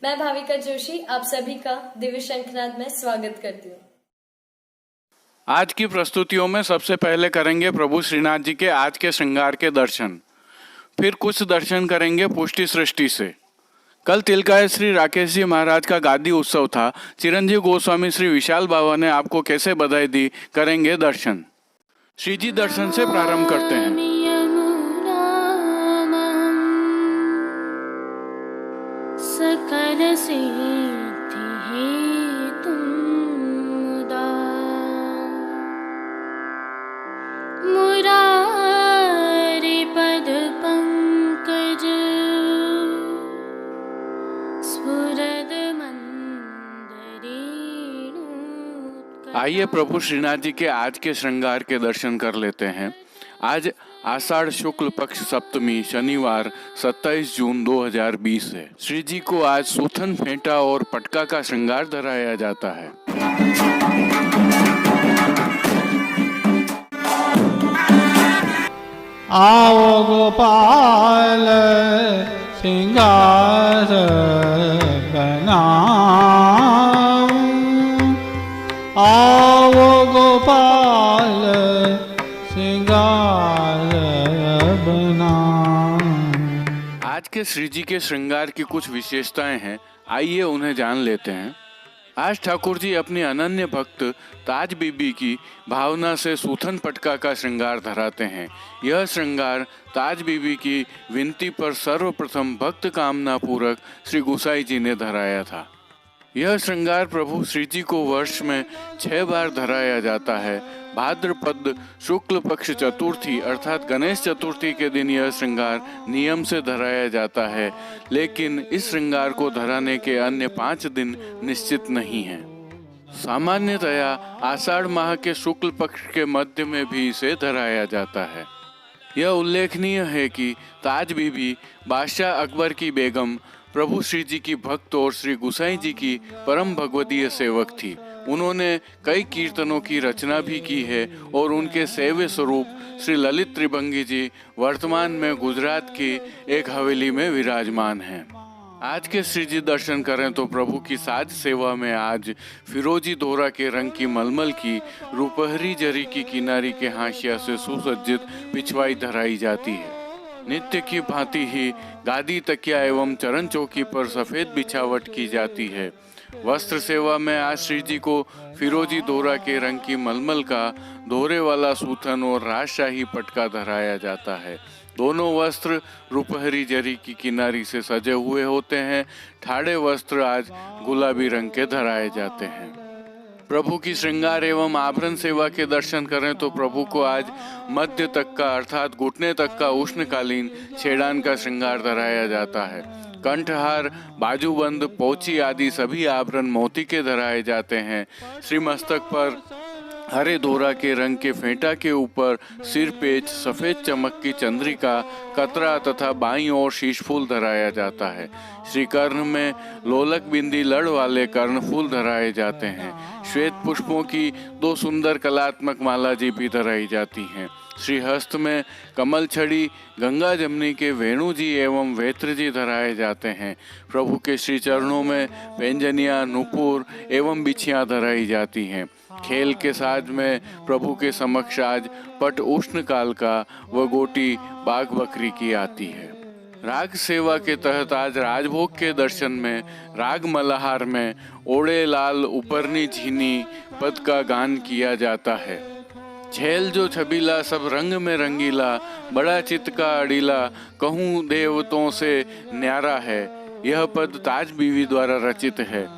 मैं भाविका जोशी आप सभी का दिव्य शंखनाद में स्वागत करती हूँ। आज की प्रस्तुतियों में सबसे पहले करेंगे प्रभु श्रीनाथ जी के आज के श्रृंगार के दर्शन, फिर कुछ दर्शन करेंगे पुष्टि सृष्टि से। कल तिलकाय श्री राकेश जी महाराज का गादी उत्सव था। चिरंजीव गोस्वामी श्री विशाल बाबा ने आपको कैसे बधाई दी, करेंगे दर्शन। श्री जी दर्शन से प्रारंभ करते हैं। सकल सिद्धि हेतु मुदा मुरारी पद पंकज स्फुरद मंदरेणु। आइए प्रभु श्रीनाथ जी के आज के श्रृंगार के दर्शन कर लेते हैं। आज आषाढ़ शुक्ल पक्ष सप्तमी शनिवार 27 जून 2020 है। श्री जी को आज सूथन फेंटा और पटका का श्रृंगार धराया जाता है। आओ गोपाल श्रृंगार बनाओ, आओ गोपाल श्रृंगार बनाओ। आज के श्री जी के श्रृंगार की कुछ विशेषताएं हैं, आइए उन्हें जान लेते हैं। आज ठाकुर जी अपनी अनन्य भक्त ताज बीबी की भावना से सूथन पटका का श्रृंगार धराते हैं। यह श्रृंगार ताज बीबी की विनती पर सर्वप्रथम भक्त कामना पूर्वक श्री गुसाई जी ने धराया था। यह श्रृंगार प्रभु श्री जी को वर्ष में 6 बार धराया जाता है। भाद्रपद शुक्ल पक्ष चतुर्थी अर्थात गणेश चतुर्थी के दिन यह श्रृंगार नियम से धराया जाता है, लेकिन इस श्रृंगार को धराने के अन्य 5 दिन निश्चित नहीं हैं। सामान्यतया आषाढ़ माह के शुक्ल पक्ष के मध्य में भी इसे धराया जाता है। यह उल्लेखनीय है कि ताज बीबी बादशाह अकबर की बेगम प्रभु श्री जी की भक्त और श्री गुसाई जी की परम भगवदीय सेवक थी। उन्होंने कई कीर्तनों की रचना भी की है और उनके सेव्य स्वरूप श्री ललित त्रिभंगी जी वर्तमान में गुजरात की एक हवेली में विराजमान हैं। आज के श्री जी दर्शन करें तो प्रभु की साज सेवा में आज फिरोजी दोहरा के रंग की मलमल की रुपहरी जरी की किनारी के हाशिया से सुसज्जित पिछवाई धराई जाती है। नित्य की भांति ही गादी तकिया एवं चरण चौकी पर सफेद बिछावट की जाती है। वस्त्र सेवा में आज श्री जी को फिरोजी दोहरा के रंग की मलमल का दोहरे वाला सूथन और राजशाही पटका धराया जाता है। दोनों वस्त्र रुपहरी जरी की किनारी से सजे हुए होते हैं। ठाड़े वस्त्र आज गुलाबी रंग के धराए जाते हैं। प्रभु की श्रृंगार एवं आभरण सेवा के दर्शन करें तो प्रभु को आज मध्य तक का अर्थात घुटने तक का उष्णकालीन छेड़ान का श्रृंगार धराया जाता है। कंठहार, बाजूबंद, पोची आदि सभी आभरण मोती के धराए जाते हैं। श्री मस्तक पर हरे दोहरा के रंग के फेंटा के ऊपर सिर पेच, सफेद चमक की चंद्रिका, कतरा तथा बाईं ओर शीशफूल धराया जाता है। श्री कर्ण में लोलक बिंदी लड़ वाले कर्णफूल धराए जाते हैं। श्वेत पुष्पों की 2 सुंदर कलात्मक माला जी भी धराई जाती हैं। श्री हस्त में कमल छड़ी, गंगा जमनी के वेणु जी एवं वेत्र जी धराए जाते हैं। प्रभु के श्री चरणों में पैंजनिया, नुपुर एवं बिछियां धराई जाती हैं। खेल के साज में प्रभु के समक्ष आज पट उष्ण काल का व गोटी बाघ बकरी की आती है। राग सेवा के तहत आज राजभोग के दर्शन में राग मल्हार में ओड़े लाल उपरनी झीनी पद का गान किया जाता है। झेल जो छबीला सब रंग में रंगीला, बड़ा चित्त का अड़ीला, कहूँ देवतों से न्यारा है। यह पद ताज बीवी द्वारा रचित है।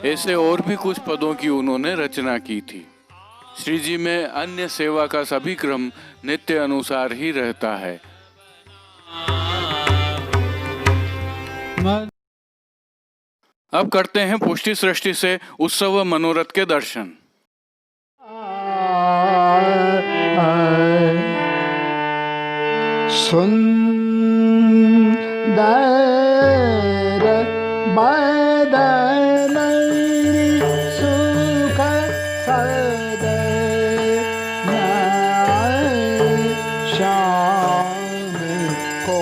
ऐसे और भी कुछ पदों की उन्होंने रचना की थी। श्री जी में अन्य सेवा का सभी क्रम नित्य अनुसार ही रहता है। अब करते हैं पुष्टि सृष्टि से उत्सव व मनोरथ के दर्शन। सुंदर बदन सुख सदन श्याम को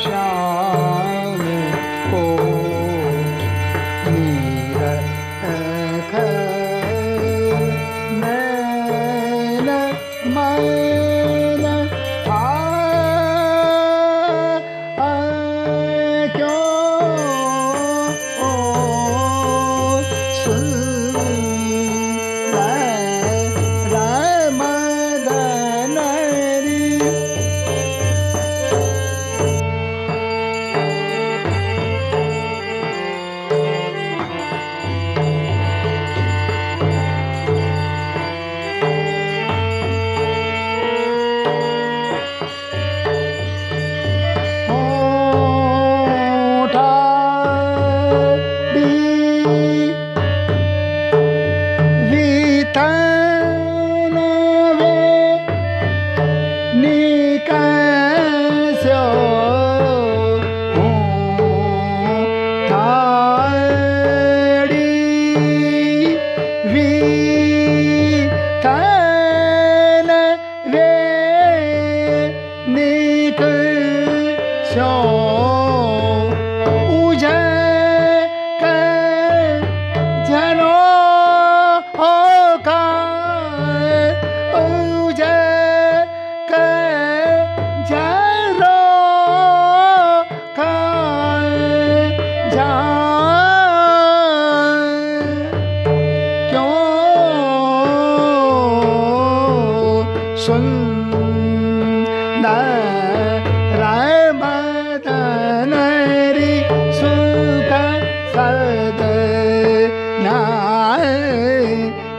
श्याम को निरख नैन मन क्यों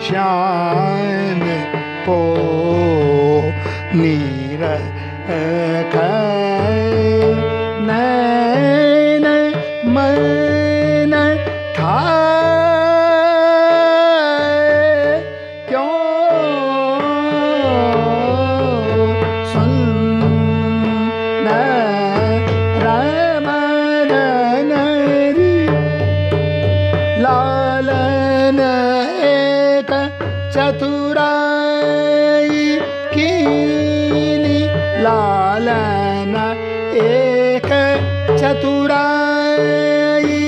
श्याम को निरख नैन मन था क्यों सुन रमन लालन एक चतुराई कीनी लालन एक चतुराई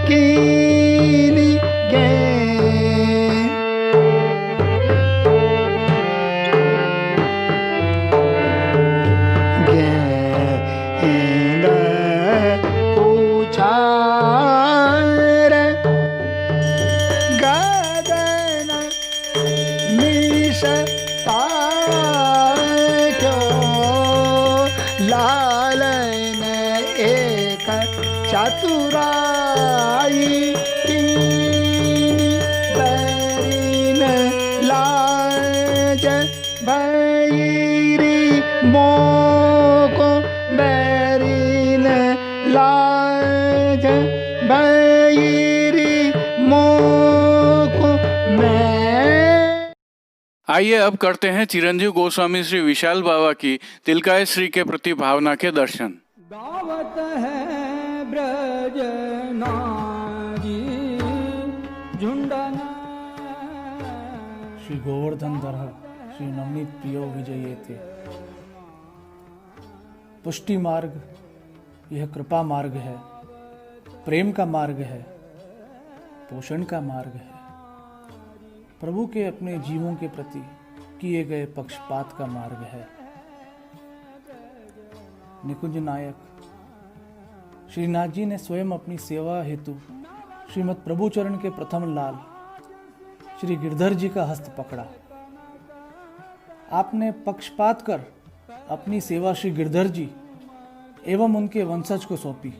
कीनी गे गेंद उछार गगन निश पाक्यो लालन एक चतुराई कीनी बैन लाज भैरी मोको बैरीन लाज भैरी मोको मैं। आइए अब करते हैं चिरंजीव गोस्वामी श्री विशाल बाबा की तिलकाय श्री के प्रति भावना के दर्शन। गावत है ब्रज नारी झुंडना श्री गोवर्धन धर श्री नवनीत प्रियो विजये थे। पुष्टि मार्ग यह कृपा मार्ग है, प्रेम का मार्ग है, पोषण का मार्ग है, प्रभु के अपने जीवों के प्रति किए गए पक्षपात का मार्ग है। निकुंज नायक श्रीनाथ जी ने स्वयं अपनी सेवा हेतु श्रीमद प्रभु चरण के प्रथम लाल श्री गिरधर जी का हस्त पकड़ा। आपने पक्षपात कर अपनी सेवा श्री गिरधर जी एवं उनके वंशज को सौंपी।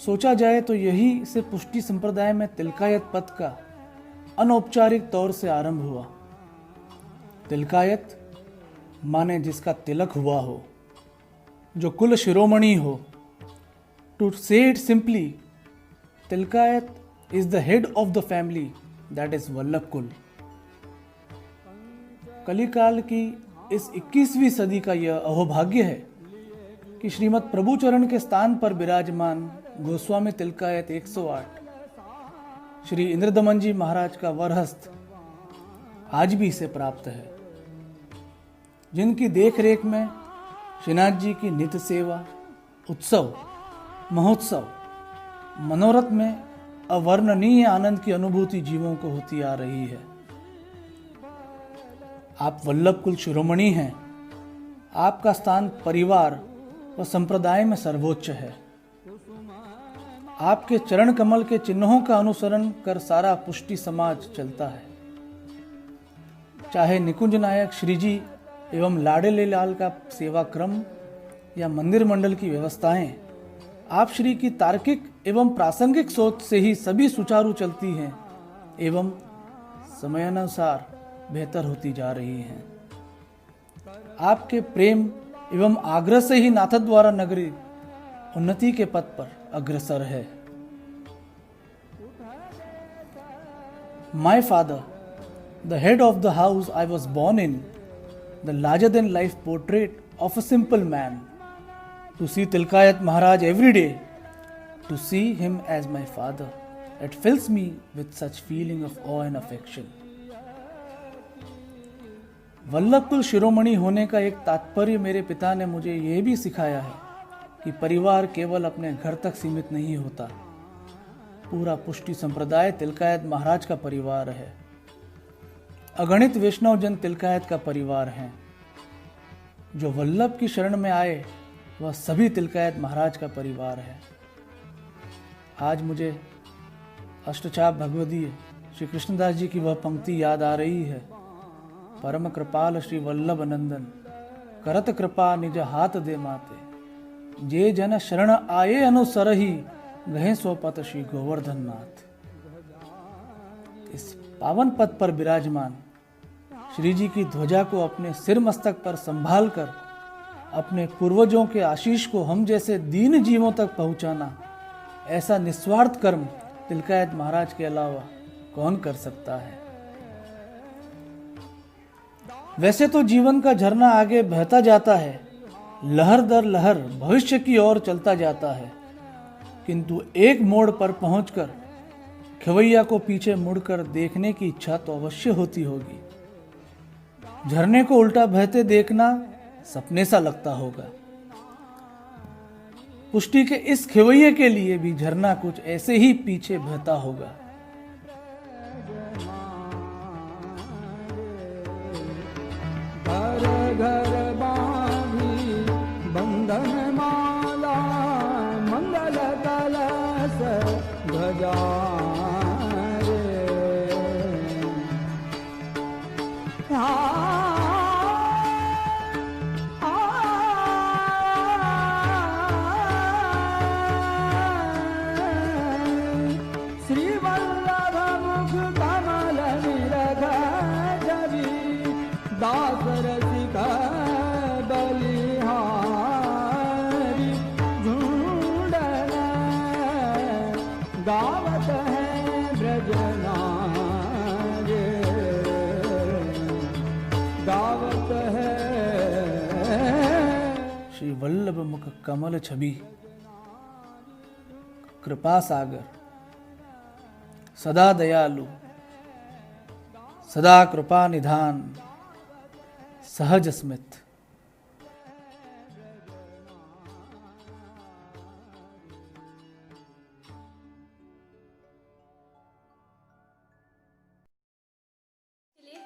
सोचा जाए तो यही से पुष्टि संप्रदाय में तिलकायत पद का अनौपचारिक तौर से आरंभ हुआ। तिलकायत माने जिसका तिलक हुआ हो, जो कुल शिरोमणि हो। टू से it simply, Tilkayat is the head of the family, that is Vallabh कुल। कलिकाल की इस 21वीं सदी का यह अहोभाग्य है कि श्रीमद प्रभु चरण के स्थान पर विराजमान गोस्वामी तिलकायत 108 श्री इंद्रदमन जी महाराज का वरहस्त आज भी इसे प्राप्त है। जिनकी देख रेख में श्रीनाथ जी की नित्य सेवा, उत्सव, महोत्सव, मनोरथ में अवर्णनीय आनंद की अनुभूति जीवों को होती आ रही है। आप वल्लभ कुल शिरोमणि हैं। आपका स्थान परिवार व संप्रदाय में सर्वोच्च है। आपके चरण कमल के चिन्हों का अनुसरण कर सारा पुष्टि समाज चलता है। चाहे निकुंज नायक श्री जी एवं लाडले लाल का सेवा क्रम या मंदिर मंडल की व्यवस्थाएं, आप श्री की तार्किक एवं प्रासंगिक सोच से ही सभी सुचारू चलती हैं एवं समयानुसार बेहतर होती जा रही हैं। आपके प्रेम एवं आग्रह से ही नाथद्वारा नगरी उन्नति के पथ पर अग्रसर है। My father, the head of the house I was born in, the larger than life portrait of a simple man. To see Tilkayat Maharaj every day, to see him as my father, it fills me with such feeling of awe and affection. Vallabh कुल शिरोमणि होने का एक तात्पर्य मेरे पिता ने मुझे यह भी सिखाया है कि परिवार केवल अपने घर तक सीमित नहीं होता। पूरा पुष्टि संप्रदाय तिलकायत महाराज का परिवार है। अगणित वैष्णव जन तिलकायत का परिवार हैं। जो वल्लभ की शरण में आए वह सभी तिलकायत महाराज का परिवार है। आज मुझे अष्टचाप भगवदीय श्री कृष्णदास जी की वह पंक्ति याद आ रही है। परम कृपाल श्री वल्लभ नंदन, करत कृपा निज हाथ दे माते, जे जन शरण आए अनुसरहि, गहे सोपत श्री गोवर्धन नाथ। इस पावन पद पर विराजमान श्री जी की ध्वजा को अपने सिर मस्तक पर संभाल कर अपने पूर्वजों के आशीष को हम जैसे दीन जीवों तक पहुंचाना, ऐसा निस्वार्थ कर्म तिलकायत महाराज के अलावा कौन कर सकता है। वैसे तो जीवन का झरना आगे बहता जाता है, लहर दर लहर भविष्य की ओर चलता जाता है, किंतु एक मोड़ पर पहुंचकर खवैया को पीछे मुड़कर देखने की इच्छा तो अवश्य होती होगी। झरने को उल्टा बहते देखना सपने सा लगता होगा। पुष्टि के इस खवैये के लिए भी झरना कुछ ऐसे ही पीछे बहता होगा। घर घर बांधी बंधन माला, मंगल कलश ध्वजा श्री वल्लभ मुख कमल निरख जबी, दास रसिक बलिहारी झूंडन, गावत है ब्रजनाज, गावत है। श्री वल्लभ मुख कमल छवि, कृपा सागर, सदा दयालु, सदा कृपा निधान, सहज स्मित।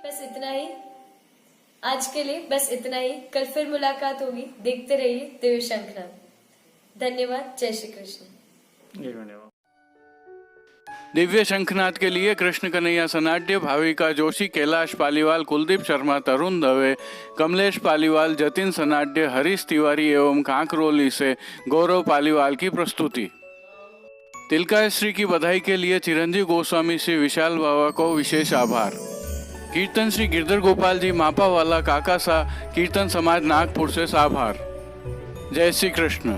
बस इतना ही आज के लिए, बस इतना ही। कल फिर मुलाकात होगी। देखते रहिए दिव्य शंखनाद। धन्यवाद। जय श्री कृष्ण। दिव्य शंखनाद के लिए कृष्ण कन्हैया सनाट्य, भाविका जोशी, कैलाश पालीवाल, कुलदीप शर्मा, तरुण दवे, कमलेश पालीवाल, जतिन सनाट्य, हरीश तिवारी एवं कांकरोली से गौरव पालीवाल की प्रस्तुति। तिलकायत श्री की बधाई के लिए चिरंजीव गोस्वामी श्री विशाल बाबा को विशेष आभार। कीर्तन श्री गिरधर गोपाल जी मापावाला काकासा कीर्तन समाज नागपुर से आभार। जय श्री कृष्ण।